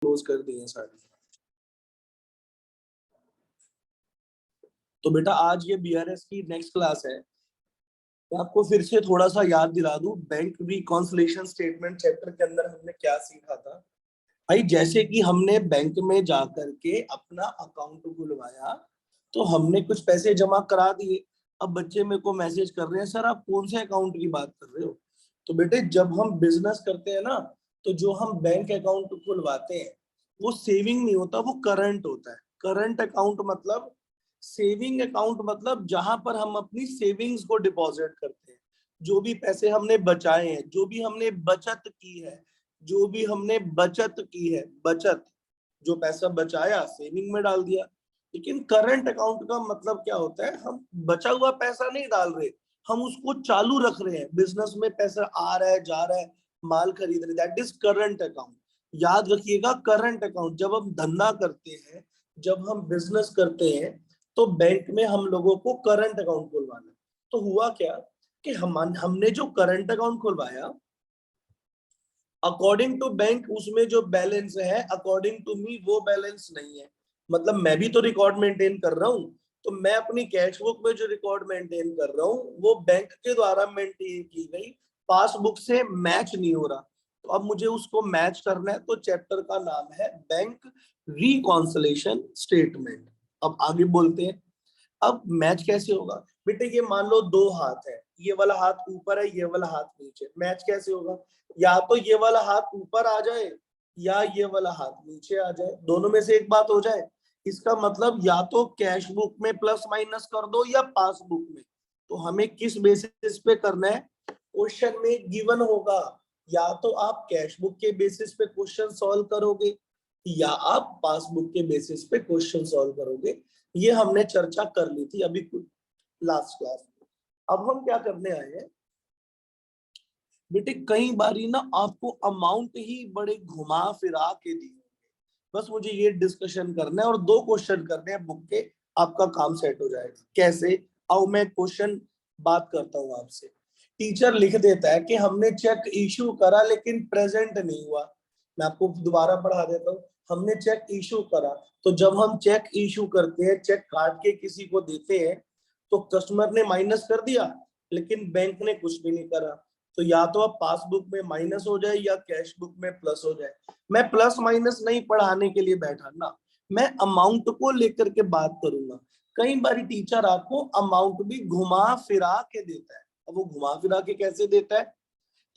Close कर दी है सारी। तो बेटा आज ये बीआरएस की नेक्स्ट क्लास है। मैं आपको फिर से थोड़ा सा याद दिला दूं, बैंक रिकॉन्सिलिएशन स्टेटमेंट चैप्टर के अंदर हमने क्या सीखा था। भाई जैसे कि हमने बैंक में जाकर के अपना अकाउंट खुलवाया तो हमने कुछ पैसे जमा करा दिए। अब बच्चे मेरे को मैसेज कर रहे हैं, सर आप कौन से अकाउंट की बात कर रहे हो। तो बेटे जब हम बिजनेस करते हैं ना, तो जो हम बैंक अकाउंट खुलवाते हैं वो सेविंग नहीं होता, वो करंट होता है। करंट अकाउंट मतलब सेविंग अकाउंट, मतलब जहां पर हम अपनी सेविंग्स को डिपॉजिट करते हैं। जो भी पैसे हमने बचाए हैं, जो भी हमने बचत की है, जो भी हमने बचत की है, बचत, जो पैसा बचाया सेविंग में डाल दिया। लेकिन करंट अकाउंट का मतलब क्या होता है, हम बचा हुआ पैसा नहीं डाल रहे, हम उसको चालू रख रहे हैं। बिजनेस में पैसा आ रहा है, जा रहा है, माल खरीद रहे, दैट इज करंट अकाउंट। याद रखिएगा, करंट अकाउंट जब हम धंधा करते हैं, जब हम बिजनेस करते हैं, तो बैंक में हम लोगों को करंट अकाउंट खुलवाना। तो हुआ क्या कि हमने जो करंट अकाउंट खुलवाया, अकॉर्डिंग टू बैंक उसमें जो बैलेंस है, अकॉर्डिंग टू मी वो बैलेंस नहीं है। मतलब मैं भी तो रिकॉर्ड मेंटेन कर रहा हूँ, तो मैं अपनी कैश बुक में जो रिकॉर्ड मेंटेन कर रहा हूँ वो बैंक के द्वारा मेंटेन की गई पासबुक से मैच नहीं हो रहा। तो अब मुझे उसको मैच करना है, तो चैप्टर का नाम है बैंक रिकॉन्सिलेशन स्टेटमेंट। अब आगे बोलते हैं। अब मैच कैसे होगा बेटे, ये मान लो दो हाथ है, ये वाला हाथ ऊपर है, ये वाला हाथ नीचे। मैच कैसे होगा, या तो ये वाला हाथ ऊपर आ जाए या ये वाला हाथ नीचे आ जाए, दोनों में से एक बात हो जाए। इसका मतलब या तो कैश बुक में प्लस माइनस कर दो या पासबुक में। तो हमें किस बेसिस पे करना है, क्वेश्चन में गिवन होगा, या तो आप कैश बुक के बेसिस पे क्वेश्चन सॉल्व करोगे या आप पासबुक के बेसिस पे क्वेश्चन सॉल्व करोगे। ये हमने चर्चा कर ली थी अभी लास्ट क्लास में। अब हम क्या करने आए हैं बेटे, कई बारी ना आपको अमाउंट ही बड़े घुमा फिरा के दी, बस मुझे ये डिस्कशन करना है और दो क्वेश्चन करने हैं बुक के, आपका काम सेट हो जाएगा। कैसे, आओ मैं क्वेश्चन बात करता हूँ आपसे। टीचर लिख देता है कि हमने चेक इशू करा लेकिन प्रेजेंट नहीं हुआ। मैं आपको दोबारा पढ़ा देता हूँ। हमने चेक इशू करा, तो जब हम चेक इशू करते हैं, चेक काट के किसी को देते हैं, तो कस्टमर ने माइनस कर दिया लेकिन बैंक ने कुछ भी नहीं करा। तो या तो अब पासबुक में माइनस हो जाए या कैश बुक में प्लस हो जाए। मैं प्लस माइनस नहीं पढ़ाने के लिए बैठा ना, मैं अमाउंट को लेकर के बात करूंगा। कई बार टीचर आपको अमाउंट भी घुमा फिरा के देता है। अब वो घुमा फिरा के कैसे देता है,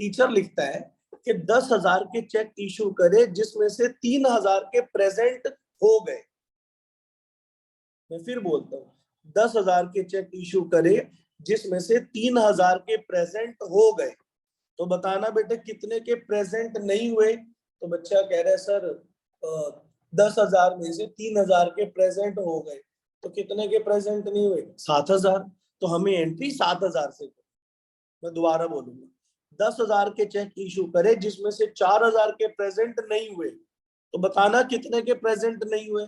टीचर लिखता है कि 10,000 के चेक इशू करे जिसमें से 3,000 के प्रेजेंट हो गए। मैं फिर बोलता हूँ, 10,000 के चेक इशू करे जिसमें से 3,000 के प्रेजेंट हो गए। तो बताना बेटे कितने के प्रेजेंट नहीं हुए। तो बच्चा कह रहा है सर 10,000 में से 3,000 के प्रेजेंट हो गए, तो कितने के प्रेजेंट नहीं हुए, 7,000। तो हमें एंट्री 7,000 से। मैं दोबारा बोलूंगा, 10,000 के चेक इशू करे जिसमें से 4,000 के प्रेजेंट नहीं हुए, तो बताना कितने के प्रेजेंट नहीं हुए।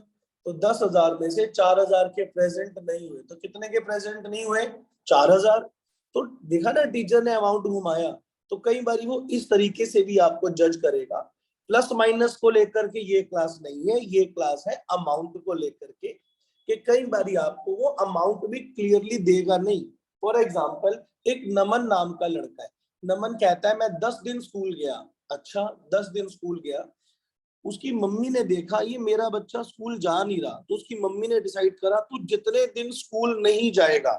तो 10,000 में से 4,000 के प्रेजेंट नहीं हुए, तो कितने के प्रेजेंट नहीं हुए, 4,000। तो देखा ना टीचर ने अमाउंट घुमाया। तो कई बार वो इस तरीके से भी आपको जज करेगा। प्लस माइनस को लेकर के ये क्लास नहीं है, ये क्लास है अमाउंट को लेकर के, कि कई बार आपको वो अमाउंट भी क्लियरली देगा नहीं। फॉर एग्जाम्पल, एक नमन नाम का लड़का है। नमन कहता है मैं 10 दिन स्कूल गया। अच्छा, 10 दिन स्कूल गया। उसकी मम्मी ने देखा ये मेरा बच्चा स्कूल जा नहीं रहा, तो उसकी मम्मी ने डिसाइड करा तू जितने दिन स्कूल नहीं जाएगा,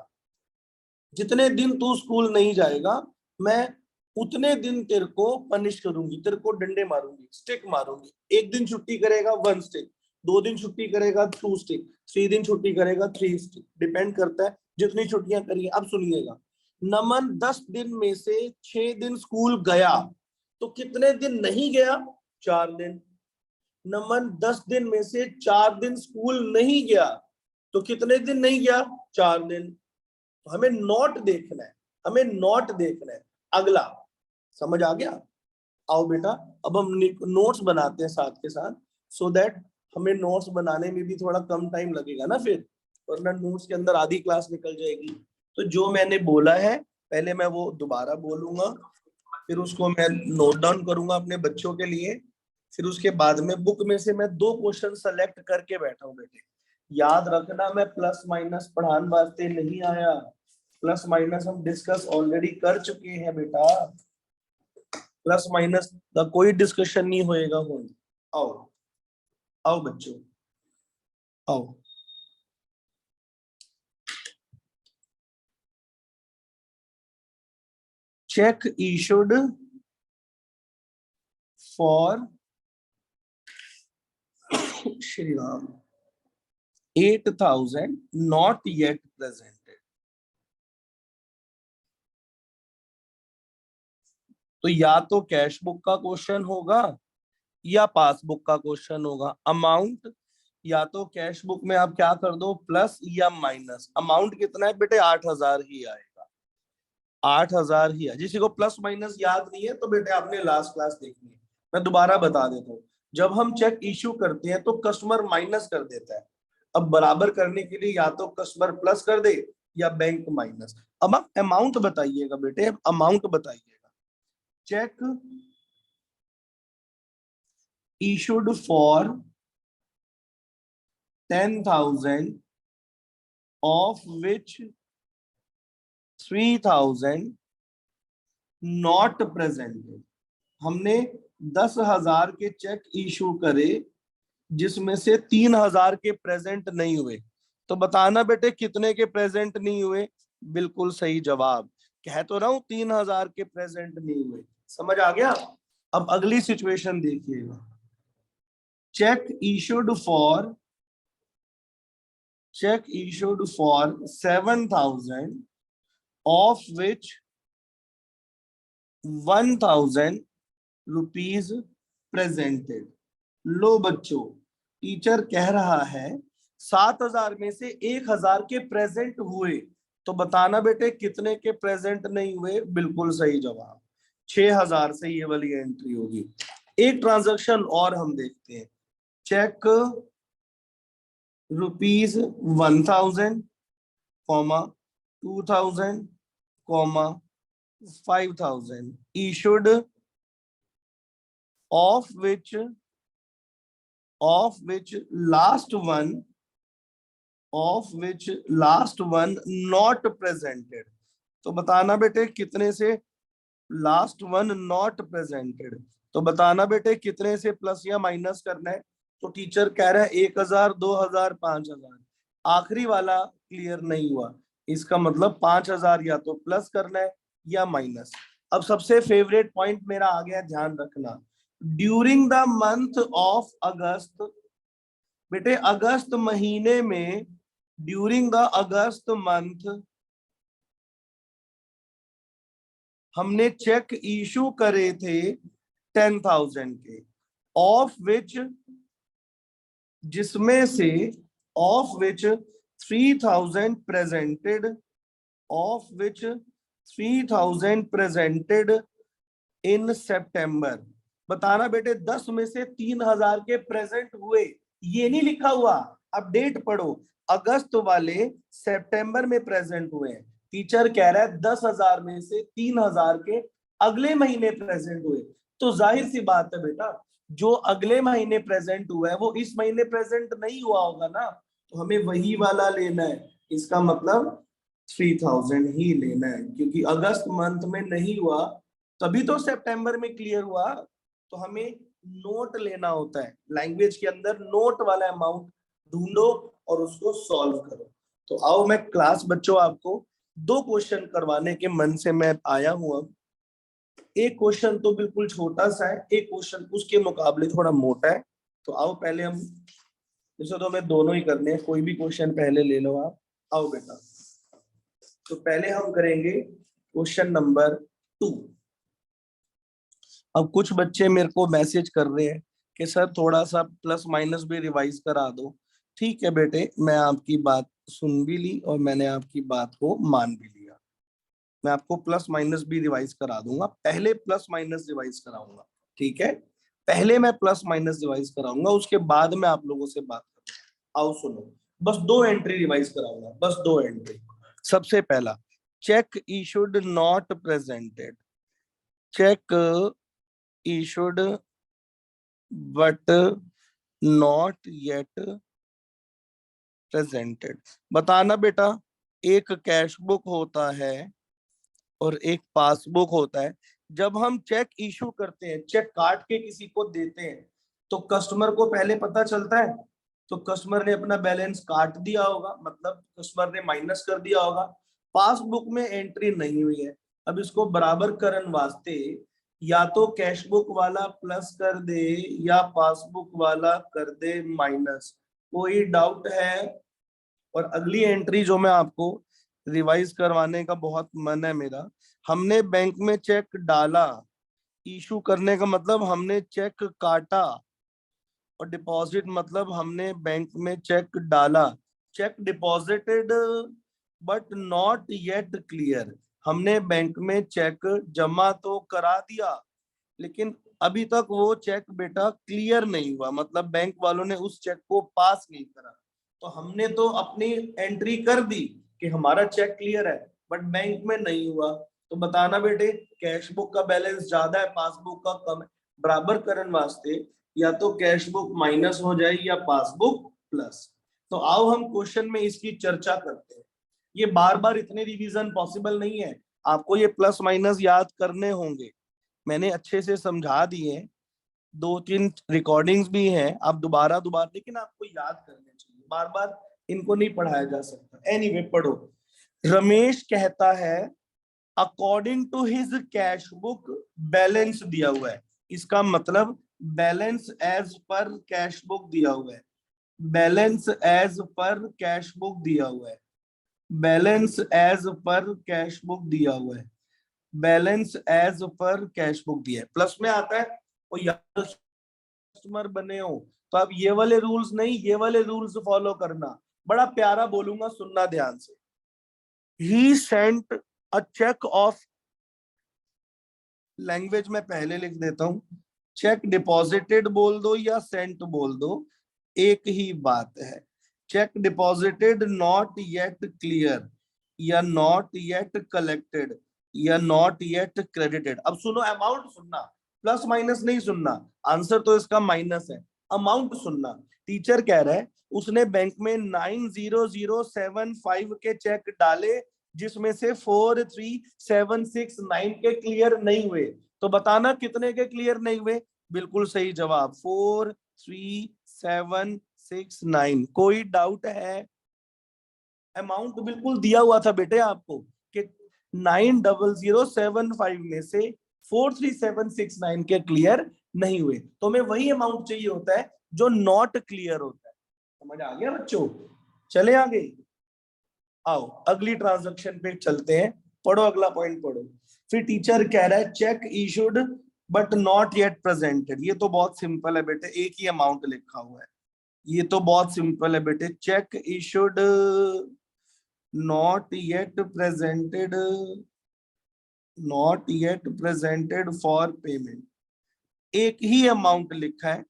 जितने दिन तू स्कूल नहीं जाएगा, मैं उतने दिन तेरे को पनिश करूंगी, तेरे को डंडे मारूंगी, स्टिक मारूंगी। एक दिन छुट्टी करेगा 1 स्टिक, 2 दिन छुट्टी करेगा 2 स्टिक, 3 दिन छुट्टी करेगा 3 स्टिक, डिपेंड करता है जितनी छुट्टियां करिए। अब सुनिएगा, नमन 10 दिन में से 6 दिन स्कूल गया, तो कितने दिन नहीं गया, 4 दिन। नमन 10 दिन में से 4 दिन स्कूल नहीं गया, तो कितने दिन नहीं गया, 4 दिन। तो हमें नोट देखना है, हमें नोट देखना है। अगला समझ आ गया। आओ बेटा, अब हम नोट्स बनाते हैं साथ के साथ, सो दैट हमें नोट्स बनाने में भी थोड़ा कम टाइम लगेगा ना फिर, वरना नोट्स के अंदर आधी क्लास निकल जाएगी। तो जो मैंने बोला है पहले मैं वो दोबारा बोलूंगा, फिर उसको मैं नोट डाउन करूंगा अपने बच्चों के लिए, फिर उसके बाद में बुक में से मैं 2 क्वेश्चन सेलेक्ट करके बैठा हूँ बेटे। याद रखना मैं प्लस माइनस पढ़ाने वास्ते नहीं आया, प्लस माइनस हम डिस्कस ऑलरेडी कर चुके हैं बेटा, प्लस माइनस का कोई डिस्कशन नहीं होएगा। आओ आओ बच्चों आओ। Check issued for Shri Ram 8,000 not yet presented. तो या तो कैश बुक का क्वेश्चन होगा या पासबुक का क्वेश्चन होगा। अमाउंट या तो कैश बुक में आप क्या कर दो प्लस या माइनस। अमाउंट कितना है बेटे 8,000 ही आएगा, 8,000 ही है। जिसी को प्लस माइनस याद नहीं है तो बेटे आपने लास्ट क्लास देखनी है, मैं दोबारा बता देता हूँ। जब हम चेक इश्यू करते हैं तो कस्टमर माइनस कर देता है। अब बराबर करने के लिए या तो कस्टमर प्लस कर दे या बैंक माइनस। अब आप अमाउंट बताइएगा बेटे, अब अमाउंट बताइएगा। Cheque issued for 10,000 of which 3,000 not presented। हमने 10,000 के चेक इशू करे जिसमें से 3,000 के प्रेजेंट नहीं हुए। तो बताना बेटे कितने के प्रेजेंट नहीं हुए। बिल्कुल सही जवाब। कह तो रहा हूं 3,000 के प्रेजेंट नहीं हुए। समझ आ गया। अब अगली सिचुएशन देखिएगा। Cheque issued for 7,000 of which 1,000 rupees presented. लो बच्चों, टीचर कह रहा है 7,000 में से 1,000 के प्रेजेंट हुए। तो बताना बेटे कितने के प्रेजेंट नहीं हुए। बिल्कुल सही जवाब, 6,000 से ये वाली एंट्री होगी। एक ट्रांजैक्शन और हम देखते हैं। Cheque rupees 1,000 comma 2,000 comma 5,000 issued of which last one not presented। तो बताना बेटे कितने से लास्ट वन नॉट प्रेजेंटेड। तो बताना बेटे कितने से प्लस या माइनस करना है। तो टीचर कह रहा है 1,000 2,000 5,000। आखिरी वाला क्लियर नहीं हुआ, इसका मतलब 5,000 या तो प्लस करना है या माइनस। अब सबसे फेवरेट पॉइंट मेरा आ गया, ध्यान रखना। During the month of August, बेटे अगस्त महीने में, ड्यूरिंग द अगस्त मंथ हमने चेक इशू करे थे 10,000 के, ऑफ विच जिसमें से of which 3,000 presented, of which 3,000 presented in सितंबर। बताना बेटे 10 में से 3,000 के प्रेजेंट हुए। ये नहीं लिखा हुआ, अब डेट पढ़ो। अगस्त वाले सितंबर में प्रेजेंट हुए हैं। टीचर कह रहा है 10,000 में से 3,000 के अगले महीने प्रेजेंट हुए। तो जाहिर सी बात है बेटा, जो अगले महीने प्रेजेंट हुआ है वो इस महीने प्रेजेंट नहीं हुआ होगा ना, तो हमें वही वाला लेना है। इसका मतलब 3,000 ही लेना है, क्योंकि अगस्त मंथ में नहीं हुआ तभी तो सितंबर में क्लियर हुआ। तो हमें नोट लेना होता है, लैंग्वेज के अंदर नोट वाला अमाउंट ढूंढो और उसको सॉल्व करो। तो आओ मैं क्लास बच्चों आपको 2 क्वेश्चन करवाने के मन से मैं आया हूं। अब एक क्वेश्चन तो बिल्कुल छोटा सा है, एक क्वेश्चन उसके मुकाबले थोड़ा मोटा है। तो आओ पहले हम, जैसे तो हमें दोनों ही करने हैं, कोई भी क्वेश्चन पहले ले लो आप। आओ बेटा, तो पहले हम करेंगे क्वेश्चन नंबर 2। अब कुछ बच्चे मेरे को मैसेज कर रहे हैं कि सर थोड़ा सा प्लस माइनस भी रिवाइज करा दो। ठीक है बेटे, मैं आपकी बात सुन भी ली और मैंने आपकी बात को मान भी लिया। मैं आपको प्लस माइनस भी रिवाइज करा दूंगा, पहले प्लस माइनस रिवाइज कराऊंगा। ठीक है, पहले मैं प्लस माइनस रिवाइज कराऊंगा, उसके बाद में आप लोगों से बात करूंगा। आओ सुनो, बस 2 एंट्री रिवाइज कराऊंगा, बस 2 एंट्री। सबसे पहला, check issued not presented. Check issued but not yet presented. बताना बेटा, एक कैश बुक होता है और एक पासबुक होता है। जब हम चेक इशू करते हैं, चेक काट के किसी को देते हैं, तो कस्टमर को पहले पता चलता है। तो कस्टमर ने अपना बैलेंस काट दिया होगा, मतलब कस्टमर ने माइनस कर दिया होगा। पासबुक में एंट्री नहीं हुई है। अब इसको बराबर करन वास्ते या तो कैश बुक वाला प्लस कर दे या पासबुक वाला कर दे माइनस। कोई डाउट है? और अगली एंट्री जो मैं आपको रिवाइज करवाने का बहुत मन है मेरा, हमने बैंक में चेक डाला, इशू करने का मतलब हमने चेक काटा, और डिपॉजिट मतलब हमने बैंक में चेक डाला। Check deposited but not yet clear. हमने बैंक में चेक जमा तो करा दिया, लेकिन अभी तक वो चेक बेटा क्लियर नहीं हुआ, मतलब बैंक वालों ने उस चेक को पास नहीं करा। तो हमने तो अपनी एंट्री कर दी कि हमारा चेक क्लियर है, बट बैंक में नहीं हुआ। तो बताना बेटे, कैश बुक का बैलेंस ज्यादा है, पासबुक का कम है। बराबर करने वास्ते या तो कैश बुक माइनस हो जाए या पासबुक प्लस। तो आओ हम क्वेश्चन में इसकी चर्चा करते हैं। ये बार बार इतने रिवीजन पॉसिबल नहीं है, आपको ये प्लस माइनस याद करने होंगे। मैंने अच्छे से समझा दिए, 2-3 रिकॉर्डिंग्स भी हैं, आप दोबारा दोबारा, लेकिन आपको याद करने चाहिए, बार बार इनको नहीं पढ़ाया जा सकता। एनीवे पढ़ो। रमेश कहता है according to his cash book balance दिया हुआ है। इसका मतलब balance as per cash book दिया हुआ है। Balance as per cash book दिया हुआ है। Balance as per cash book दिया हुआ है। Balance as per cash book दिया है, प्लस में आता है। और यार कस्टमर बने हो तो आप ये वाले रूल्स नहीं, ये वाले रूल्स फॉलो करना। बड़ा प्यारा बोलूंगा, सुनना ध्यान से। He sent a cheque of, language में पहले लिख देता हूं, चेक डिपॉजिटेड बोल दो या सेंट बोल दो, एक ही बात है। Check deposited not yet clear, या नॉट येट कलेक्टेड, या नॉट येट क्रेडिटेड। अब सुनो, अमाउंट सुनना, प्लस माइनस नहीं सुनना। आंसर तो इसका माइनस है, अमाउंट सुनना। टीचर कह रहा है उसने बैंक में 90075 के चेक डाले, जिसमें से 43769 के क्लियर नहीं हुए। तो बताना कितने के क्लियर नहीं हुए? बिल्कुल सही जवाब, 43769। कोई डाउट है? अमाउंट बिल्कुल दिया हुआ था बेटे आपको कि 90075 में से 43769 के क्लियर नहीं हुए, तो हमें वही अमाउंट चाहिए होता है जो नॉट क्लियर होता है। समझ आ गया बच्चों? चले आगे, आओ अगली ट्रांजैक्शन पे चलते हैं। पढ़ो अगला पॉइंट पढ़ो। फिर टीचर कह रहा है check issued but not yet presented. ये तो बहुत सिंपल है बेटे, एक ही अमाउंट लिखा हुआ है। ये तो बहुत सिंपल है बेटे, check issued not yet presented, not yet presented for payment. एक ही अमाउंट लिखा है,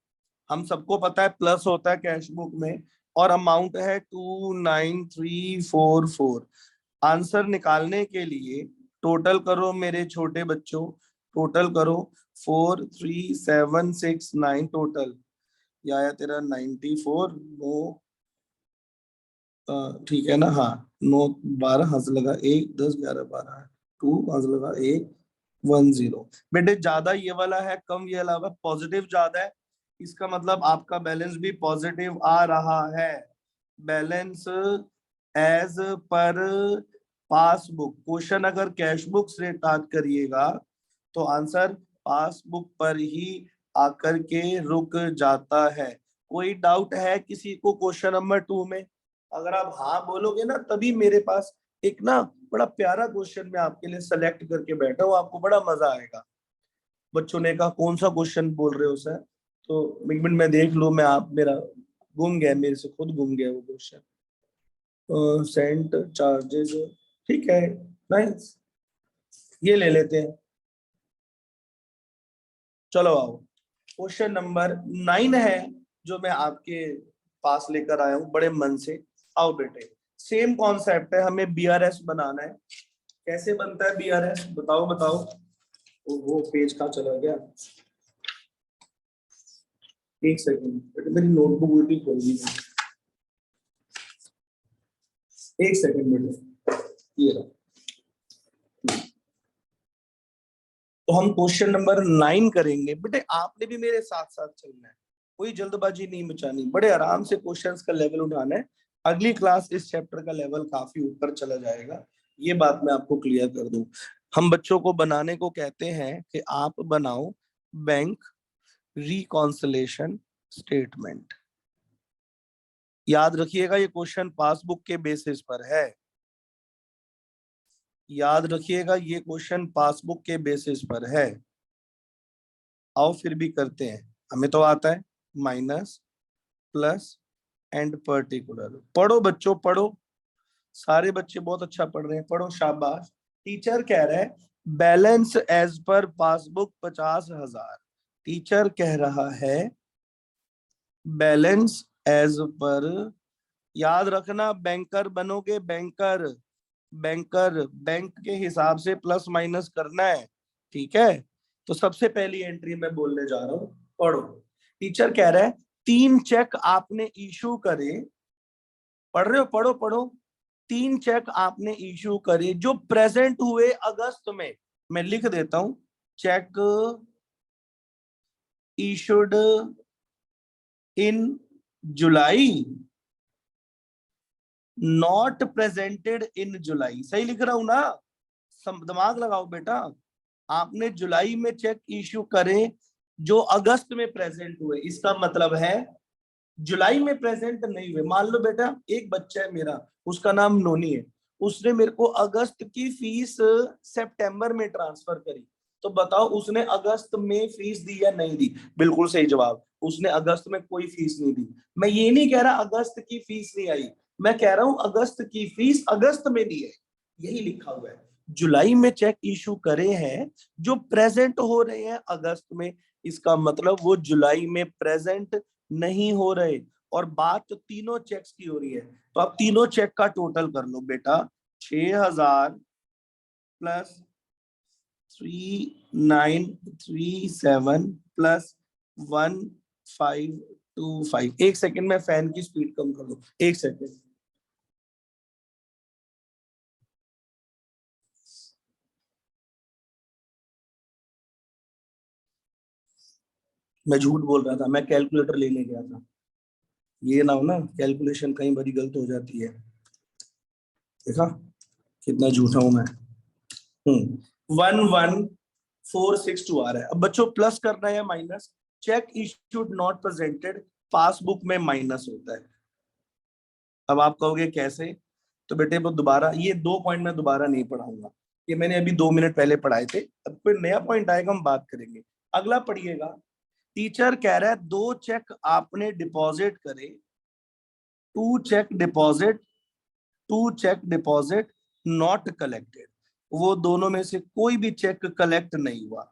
हम सबको पता है प्लस होता है कैश बुक में, और अमाउंट है 29344। आंसर निकालने के लिए टोटल करो मेरे छोटे बच्चों, टोटल करो। 43769 टोटल, या आया तेरा 94। नो, ठीक है ना? हाँ, 9 12 हंस लगा 1 10 11 12 2 हंस लगा 1 10। बेटे ज्यादा ये वाला है, कम ये वाला, पॉजिटिव ज्यादा है, इसका मतलब आपका बैलेंस भी पॉजिटिव आ रहा है। Balance as per passbook. Question अगर कैश बुक से स्टार्ट करिएगा तो आंसर पासबुक पर ही आकर के रुक जाता है। कोई डाउट है किसी को क्वेश्चन नंबर 2 में? अगर आप हाँ बोलोगे ना, तभी मेरे पास एक ना बड़ा प्यारा क्वेश्चन मैं आपके लिए सेलेक्ट करके बैठा हूँ, आपको बड़ा मजा आएगा। बच्चों ने कहा कौन सा क्वेश्चन बोल रहे हो सर? तो एक मिनट मैं देख लूं, मैं आप मेरा गुम गया, मेरे से खुद गुम गया वो क्वेश्चन। सेंट चार्जेस, ठीक है, नाइस, ये ले लेते हैं। चलो आओ, क्वेश्चन नंबर 9 है जो मैं आपके पास लेकर आया हूं बड़े मन से। आओ बेटे, सेम कॉन्सेप्ट है, हमें बीआरएस बनाना है। कैसे बनता है बीआरएस, बताओ बताओ। वो पेज कहाँ चला गया? एक सेकंड बेटे, मेरी नोटबुक उल्टी खोल दी। एक सेकंड बेटे, ये रहा। तो हम क्वेश्चन नंबर 9 करेंगे। बेटे आपने भी मेरे साथ साथ चलना है, कोई जल्दबाजी नहीं मचानी, बड़े आराम से क्वेश्चंस का लेवल उठाना है। अगली क्लास इस चैप्टर का लेवल काफी ऊपर चला जाएगा, ये बात मैं आपको क्लियर कर दूं। हम बच्चों को बनाने को कहते हैं कि आप बनाओ बैंक रिकॉन्सिलेशन स्टेटमेंट। याद रखिएगा ये क्वेश्चन पासबुक के बेसिस पर है, याद रखिएगा ये क्वेश्चन पासबुक के बेसिस पर है। आओ फिर भी करते हैं, हमें तो आता है माइनस प्लस एंड पर्टिकुलर। पढ़ो बच्चों पढ़ो, सारे बच्चे बहुत अच्छा पढ़ रहे हैं, पढ़ो शाबाश। टीचर कह रहा है balance as per passbook 50,000। Teacher कह रहा है बैलेंस एज पर, याद रखना बैंकर बनोगे, बैंकर बैंकर बैंक के हिसाब से प्लस माइनस करना है, ठीक है। तो सबसे पहली एंट्री मैं बोलने जा रहा हूं, पढ़ो। टीचर कह रहा है 3 चेक आपने इशू करे, पढ़ रहे हो, पढ़ो पढ़ो। 3 चेक आपने इशू करे जो प्रेजेंट हुए अगस्त में। मैं लिख देता हूं, चेक इशूड इन जुलाई नॉट प्रेजेंटेड इन जुलाई। सही लिख रहा हूं ना? दिमाग लगाओ बेटा। आपने जुलाई में चेक इशू करे जो अगस्त में प्रेजेंट हुए, इसका मतलब है जुलाई में प्रेजेंट नहीं हुए। मान लो बेटा एक बच्चा है मेरा, उसका नाम नोनी है, उसने मेरे को अगस्त की फीस सितंबर में ट्रांसफर करी। तो बताओ उसने अगस्त में फीस दी या नहीं दी? बिल्कुल सही जवाब, उसने अगस्त में कोई फीस नहीं दी। मैं ये नहीं कह रहा अगस्त की फीस नहीं आई, मैं कह रहा हूं अगस्त की फीस अगस्त में दी है, यही लिखा हुआ है। जुलाई में चेक इशू करे हैं जो प्रेजेंट हो रहे हैं अगस्त में, इसका मतलब वो जुलाई में प्रेजेंट नहीं हो रहे। और बात तो तीनों चेक्स की हो रही है, तो आप तीनों चेक का टोटल कर लो बेटा। 6,000 प्लस 3,937 प्लस 1,525। एक सेकंड में फैन की स्पीड कम कर दो, एक सेकंड। मैं झूठ बोल रहा था, मैं कैलकुलेटर लेने गया था, ये ना हो ना कैलकुलेशन कहीं बड़ी गलत हो जाती है। देखा कितना झूठा हूं मैं। 11462 आ रहा है। अब बच्चों प्लस करना है या minus? Check issued not presented passbook में माइनस होता है। अब आप कहोगे कैसे? तो बेटे वो दोबारा, ये 2 पॉइंट मैं दोबारा नहीं पढ़ाऊंगा, ये मैंने अभी 2 मिनट पहले पढ़ाए थे। अब कोई नया पॉइंट आएगा हम बात करेंगे। अगला पढ़िएगा। टीचर कह रहा है 2 चेक आपने डिपॉजिट करे, 2 cheque deposit, 2 cheque deposit not collected. वो दोनों में से कोई भी चेक कलेक्ट नहीं हुआ,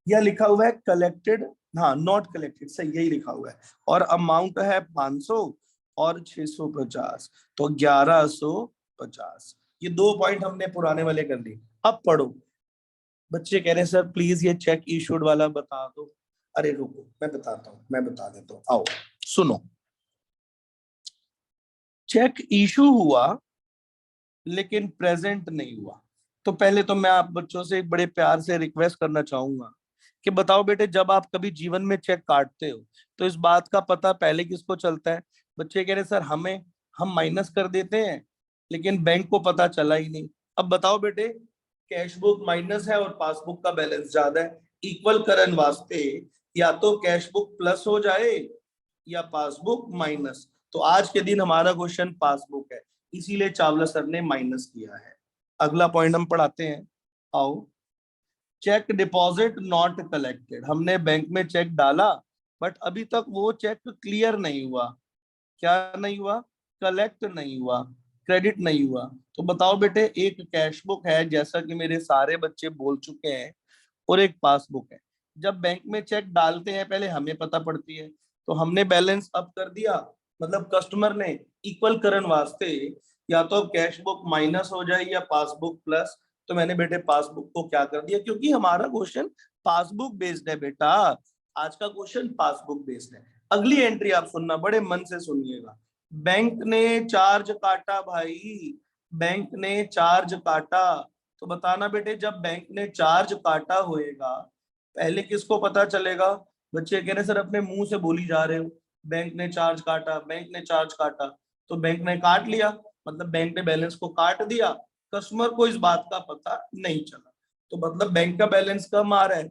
या लिखा हुआ है कलेक्टेड, हाँ नॉट कलेक्टेड, सही यही लिखा हुआ है। और अमाउंट है 500 और 650, तो 1150। ये 2 पॉइंट हमने पुराने वाले कर लिए। अब पढ़ो। बच्चे कह रहे हैं सर प्लीज ये चेक इशूड वाला बता दो। अरे रुको मैं बताता हूँ, मैं बता देता हूँ, आओ सुनो। चेक इशू हुआ लेकिन प्रेजेंट नहीं हुआ। तो पहले तो मैं आप बच्चों से एक बड़े प्यार से रिक्वेस्ट करना चाहूंगा कि बताओ बेटे जब आप कभी जीवन में चेक काटते हो तो इस बात का पता पहले किसको चलता है? बच्चे कह रहे सर हमें, हम माइनस कर देते हैं लेकिन बैंक को पता चला ही नहीं। अब बताओ बेटे कैश बुक माइनस है और पासबुक का बैलेंस ज्यादा है, इक्वल करन वास्ते या तो कैश बुक प्लस हो जाए या पासबुक माइनस। तो आज के दिन हमारा क्वेश्चन पासबुक है, इसीलिए चावला सर ने माइनस किया है। अगला पॉइंट हम पढ़ाते हैं, आओ। चेक डिपॉजिट नॉट कलेक्टेड, हमने बैंक में चेक डाला बट अभी तक वो चेक क्लियर नहीं हुआ। क्या नहीं हुआ? कलेक्ट नहीं हुआ, क्रेडिट नहीं हुआ। तो बताओ बेटे एक कैश बुक है जैसा कि मेरे सारे बच्चे बोल चुके हैं, और एक पासबुक है। जब बैंक में चेक डालते हैं पहले हमें पता पड़ती है, तो हमने बैलेंस अप कर दिया, मतलब कस्टमर ने इक्वल करन वास्ते या तो कैश बुक माइनस हो जाए या पासबुक प्लस। तो मैंने बेटे पासबुक को क्या कर दिया, क्योंकि हमारा क्वेश्चन पासबुक बेस्ड है बेटा, आज का क्वेश्चन पासबुक बेस्ड है। अगली एंट्री आप सुनना, बड़े मन से सुनिएगा। बैंक ने चार्ज काटा भाई, बैंक ने चार्ज काटा। तो बताना बेटे, जब बैंक ने चार्ज काटा होएगा, पहले किसको पता चलेगा? बच्चे कह रहे सर अपने मुंह से बोली जा रहे हो, बैंक ने चार्ज काटा, बैंक ने चार्ज काटा। तो बैंक ने काट लिया, मतलब बैंक ने बैलेंस को काट दिया, कस्टमर को इस बात का पता नहीं चला। तो मतलब बैंक का बैलेंस कम आ रहा है।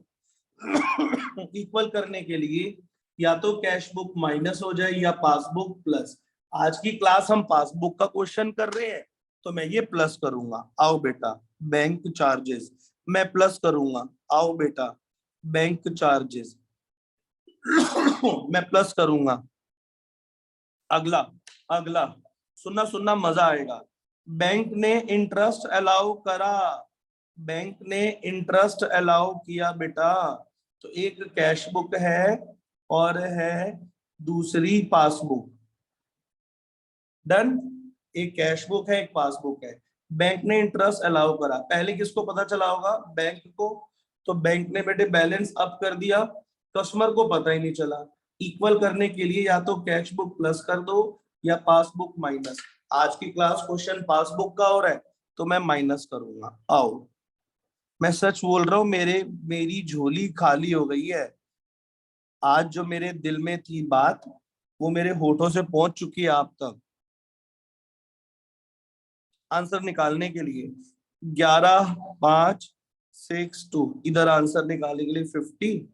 इक्वल करने के लिए या तो कैश बुक माइनस हो जाए या पासबुक प्लस। आज की क्लास हम पासबुक का क्वेश्चन कर रहे हैं, तो मैं ये प्लस करूंगा। आओ बेटा, बैंक चार्जेस मैं प्लस करूंगा। आओ बेटा, बैंक चार्जेस मैं प्लस करूंगा। अगला, अगला सुनना सुनना मजा आएगा। बैंक ने इंटरेस्ट अलाउ करा, बैंक ने इंटरेस्ट अलाउ किया बेटा। तो एक कैश बुक है और है दूसरी पासबुक। डन। एक कैश बुक है, एक पासबुक है। बैंक ने इंटरेस्ट अलाउ करा, पहले किसको पता चला होगा? बैंक को। तो बैंक ने बेटे बैलेंस अप कर दिया, कस्टमर को पता ही नहीं चला। इक्वल करने के लिए या तो कैश बुक प्लस कर दो या पासबुक माइनस। आज की क्लास क्वेश्चन पासबुक का हो रहा है, तो मैं माइनस करूंगा। आओ, मैं सच बोल रहा हूं, मेरी झोली खाली हो गई है। आज जो मेरे दिल में थी बात, वो मेरे होठों से पहुंच चुकी है आप तक। आंसर निकालने के लिए 11 5 6 2, इधर आंसर निकालने के लिए 50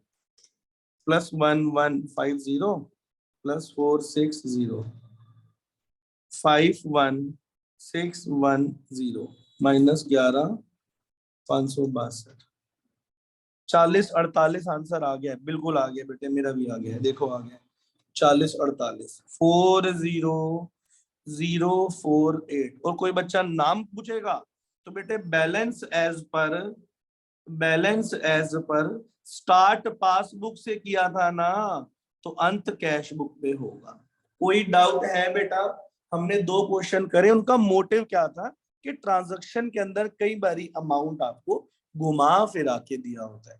प्लस 1150 प्लस 460 51610 माइनस 11,562। 4048 आंसर आ गया, बिल्कुल आ गया बेटे, मेरा भी आ गया है, देखो आ गया 4048 40,048। और कोई बच्चा नाम पूछेगा तो बेटे balance as per start passbook से किया था ना, तो अंत कैश बुक पे होगा। कोई डाउट है बेटा? हमने दो क्वेश्चन करे, उनका मोटिव क्या था कि ट्रांजैक्शन के अंदर कई बारी अमाउंट आपको घुमा फिरा के दिया होता है।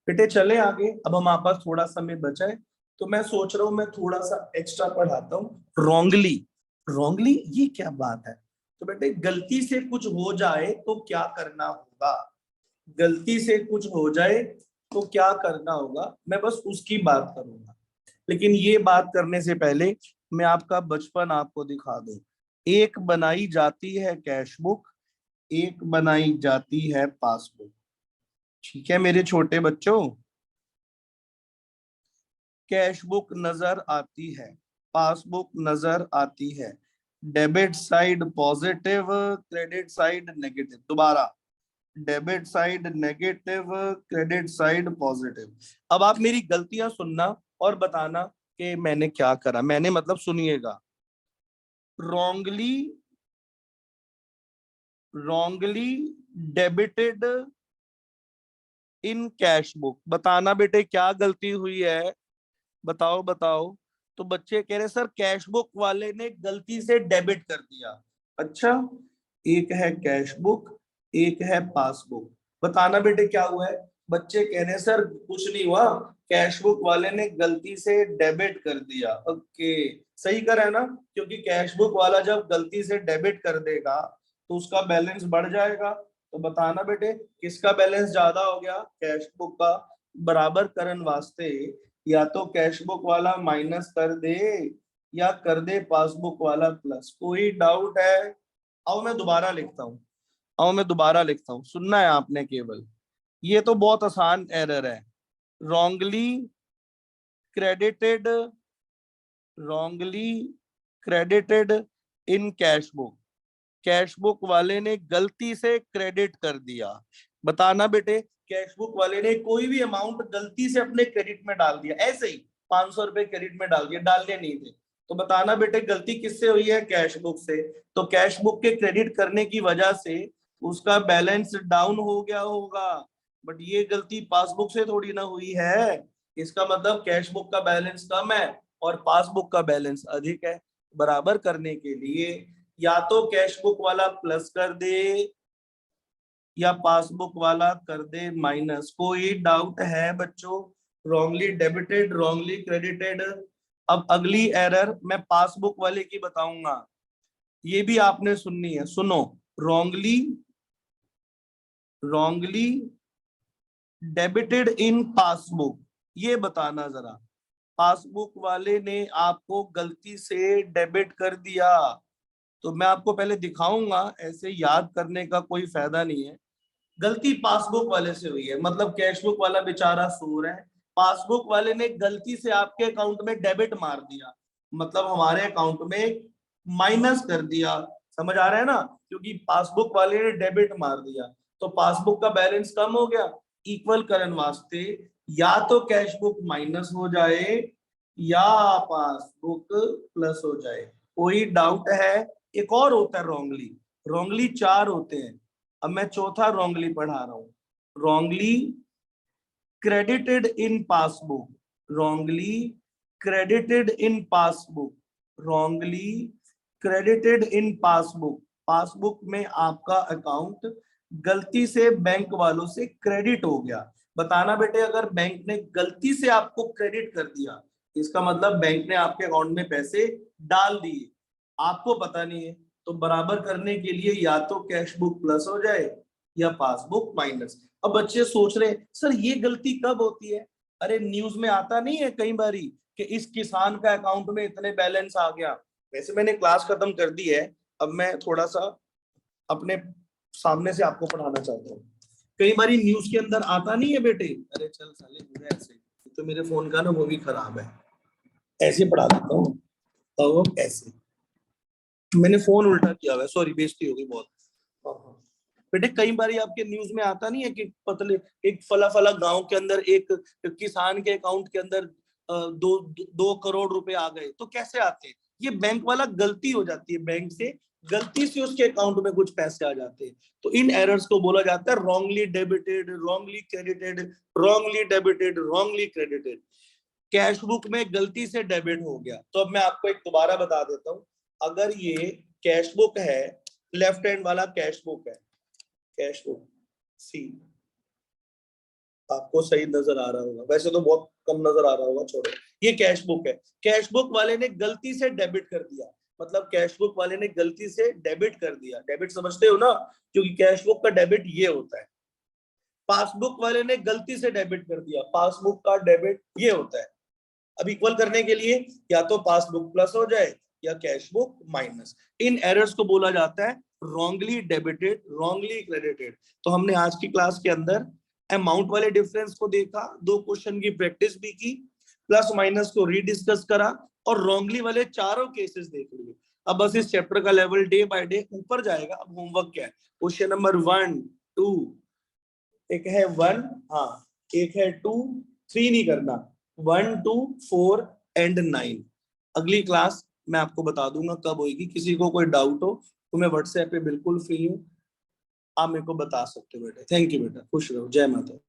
बेटे चले आगे, अब हमारे पास थोड़ा समय बचा है, तो मैं सोच रहा हूं मैं थोड़ा सा एक्स्ट्रा पढ़ाता हूँ। रॉन्गली, रॉन्गली ये क्या बात है? तो बेटे गलती से कुछ हो जाए तो क्या करना होगा? गलती से कुछ हो जाए तो क्या करना होगा, मैं बस उसकी बात करूंगा। लेकिन ये बात करने से पहले मैं आपका बचपन आपको दिखा दूं। एक बनाई जाती है कैश बुक, एक बनाई जाती है पासबुक। ठीक है मेरे छोटे बच्चों, कैश बुक नजर आती है, पासबुक नजर आती है। Debit side positive, credit side negative. दोबारा, debit side negative, credit side positive. अब आप मेरी गलतियां सुनना और बताना कि मैंने क्या करा। मैंने मतलब सुनिएगा। Wrongly, wrongly debited in cash book. बताना बेटे क्या गलती हुई है, बताओ बताओ। तो बच्चे कह रहे सर कैश बुक वाले ने गलती से डेबिट कर दिया। अच्छा, एक है कैश बुक, एक है पासबुक। बताना बेटे क्या हुआ है? बच्चे कह रहे सर कुछ नहीं हुआ, कैश बुक वाले ने गलती से डेबिट कर दिया। ओके, सही करा है ना? क्योंकि कैश बुक वाला जब गलती से डेबिट कर देगा तो उसका बैलेंस बढ़ जाएगा। तो बताना बेटे किसका बैलेंस ज्यादा हो गया? कैश बुक का। बराबर करन वास्ते या तो कैश बुक वाला माइनस कर दे या कर दे पासबुक वाला प्लस। कोई डाउट है? आओ मैं दोबारा लिखता हूँ, आओ मैं दोबारा लिखता हूँ, सुनना है आपने केवल। ये तो बहुत आसान एरर है। Wrongly credited, wrongly credited in cash book, cash book वाले ने गलती से क्रेडिट कर दिया। बताना बेटे, कैश बुक वाले ने कोई भी अमाउंट गलती से अपने क्रेडिट में डाल दिया, ऐसे ही 500 रुपए क्रेडिट में डाल दिया, डालने नहीं थे। तो बताना बेटे गलती किससे हुई है? कैश बुक से। तो कैश बुक के क्रेडिट करने की वजह से उसका बैलेंस डाउन हो गया होगा, बट ये गलती पासबुक से थोड़ी ना हुई है। इसका मतलब कैश बुक का बैलेंस कम है और पासबुक का बैलेंस अधिक है। बराबर करने के लिए या तो कैश बुक वाला प्लस कर दे या पासबुक वाला कर दे माइनस। कोई डाउट है बच्चों? Wrongly debited, wrongly credited. अब अगली एरर मैं पासबुक वाले की बताऊंगा, ये भी आपने सुननी है, सुनो। रॉन्गली डेबिटेड इन पासबुक, ये बताना जरा, पासबुक वाले ने आपको गलती से डेबिट कर दिया, तो मैं आपको पहले दिखाऊंगा, ऐसे याद करने का कोई फायदा नहीं है। गलती पासबुक वाले से हुई है, मतलब कैशबुक वाला बेचारा सूर है, पासबुक वाले ने गलती से आपके अकाउंट में डेबिट मार दिया, मतलब हमारे अकाउंट में माइनस कर दिया। समझ आ रहा है ना, क्योंकि पासबुक वाले ने डेबिट मार दिया तो पासबुक का बैलेंस कम हो गया। इक्वल करने वास्ते या तो कैशबुक माइनस हो जाए या पासबुक प्लस हो जाए। कोई डाउट है? एक और होता है रॉन्गली, रॉन्गली 4 होते हैं। अब मैं चौथा रॉन्गली पढ़ा रहा हूं, wrongly credited in passbook, wrongly credited in passbook, wrongly credited in passbook. Passbook में आपका अकाउंट गलती से बैंक वालों से क्रेडिट हो गया। बताना बेटे, अगर बैंक ने गलती से आपको क्रेडिट कर दिया, इसका मतलब बैंक ने आपके अकाउंट में पैसे डाल दिए, आपको पता नहीं है। तो बराबर करने के लिए या तो कैश बुक प्लस हो जाए या पासबुक माइनस। अब बच्चे सोच रहे हैं सर ये गलती कब होती है? अरे न्यूज में आता नहीं है कई बारी कि इस किसान का अकाउंट में इतने बैलेंस आ गया। वैसे मैंने क्लास खत्म कर दी है, अब मैं थोड़ा सा अपने सामने से आपको पढ़ाना चाहता हूँ। कई बारी न्यूज के अंदर आता नहीं है बेटे, अरे चल साले मुझे ऐसे, तो मेरे फोन का ना वो भी खराब है, ऐसे पढ़ा देता हूँ। तो ऐसे मैंने फोन उल्टा किया हुआ है, सॉरी बेइज्जती हो गई बहुत। हाँ, हाँ। बेटे कई बार आपके न्यूज में आता नहीं है कि पतले एक फला फला गांव के अंदर एक किसान के अकाउंट के अंदर 2 करोड़ रुपए आ गए, तो कैसे आते हैं? ये बैंक वाला गलती हो जाती है, बैंक से गलती से उसके अकाउंट में कुछ पैसे आ जाते हैं। तो इन एरर्स को बोला जाता है wrongly debited, wrongly credited, wrongly debited, wrongly credited. Cash book में गलती से डेबिट हो गया, तो अब मैं आपको एक दोबारा बता देता हूं। अगर ये कैश बुक है, लेफ्ट हैंड वाला कैश बुक है, कैश बुक सी, आपको सही नजर आ रहा होगा, वैसे तो बहुत कम नजर आ रहा होगा, छोड़ो। ये कैश बुक है, कैश बुक वाले ने गलती से डेबिट कर दिया, मतलब कैश बुक वाले ने गलती से डेबिट कर दिया। डेबिट समझते हो ना, क्योंकि कैश बुक का डेबिट ये होता है। पासबुक वाले ने गलती से डेबिट कर दिया, पासबुक का डेबिट ये होता है। अब इक्वल करने के लिए या तो पासबुक प्लस हो जाए या कैश बुक माइनस। इन एरर्स को बोला जाता है रॉन्गली डेबिटेड, रॉन्गली क्रेडिटेड। तो हमने आज की क्लास के अंदर अमाउंट वाले डिफरेंस को देखा, 2 क्वेश्चन की प्रैक्टिस भी की, प्लस माइनस को रीडिस्कस करा और रॉन्गली वाले चारों केसेस देख लिए। अब बस इस चैप्टर का लेवल डे बाय डे ऊपर जाएगा। अब होमवर्क क्या है? क्वेश्चन नंबर 1 2, एक है 1, हाँ एक है 2 3 नहीं करना, 1 2 4 एंड 9। अगली क्लास मैं आपको बता दूंगा कब होगी। किसी को कोई डाउट हो तो मैं व्हाट्सएप पे बिल्कुल फ्री हूँ, आप मेरे को बता सकते हो बेटा। थैंक यू बेटा, खुश रहो, जय माता।